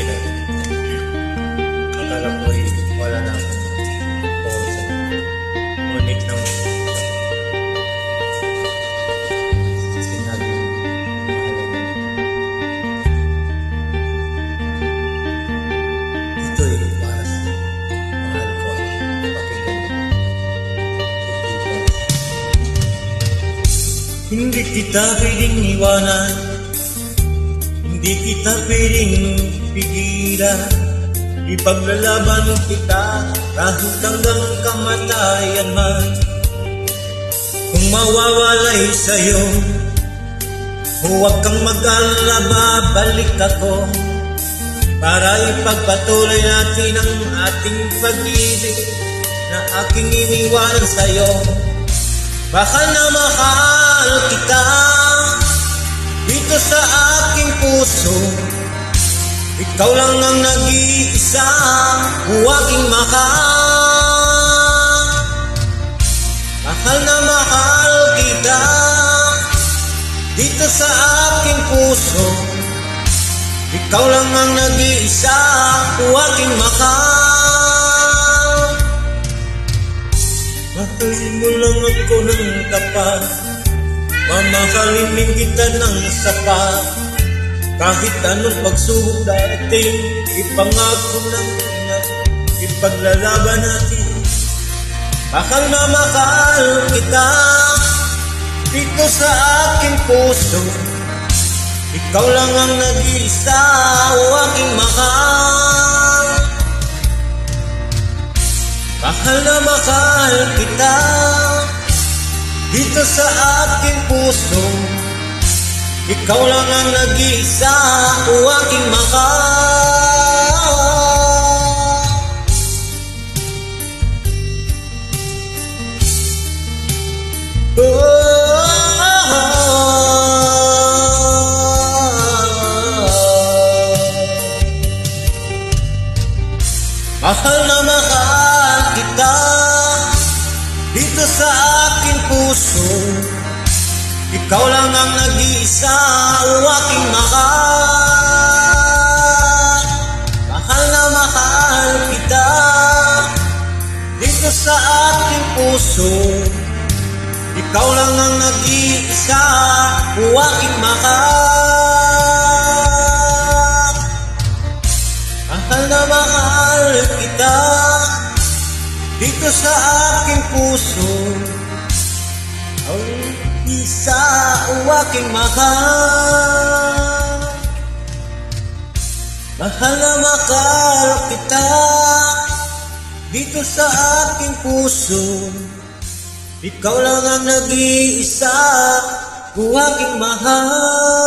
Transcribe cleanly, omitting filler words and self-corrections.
kailan. Akala ko ay wala na akong pausa. Ngunit nang sinabi mo, ito ay para sa mahal ko. Pakinggan mo. Hindi kita pwedeng iwanan, hindi kita pwedeng pigilan. Ipaglalaban kita kahit hanggang kamatayan man. Kung mawawalay sa'yo, huwag kang mag-alala, babalik ako para ipagpatuloy natin ang ating pag-ibig na aking iniwanan sa'yo. Baka na mahal kita dito sa aking puso, ikaw lang ang nag-iisa kung aking mahal. Mahal na mahal kita dito sa aking puso, ikaw lang ang nag-iisa kung aking mahal. Mahalin mo lang ako ng tapat, mamahalin din kita ng sapat. Kahit anong pagsubok dating, ipangako na ipaglalaban natin. Mahal na mahal kita dito sa aking puso, ikaw lang ang nag-iisa o aking mahal. Mahal na mahal kita dito sa aking puso, ikaw lang ang nag-iisa o aking mahal. Mahal na mahal kita dito sa aking puso, ikaw lang ang nag-iisa o aking mahal. Mahal na mahal kita dito sa aking puso, ikaw lang ang nag-iisa o aking mahal. Mahal na mahal kita dito sa aking puso, ang isa o aking mahal. Mahal na mahal kita dito sa aking puso, ikaw lang ang nag-iisa o aking mahal.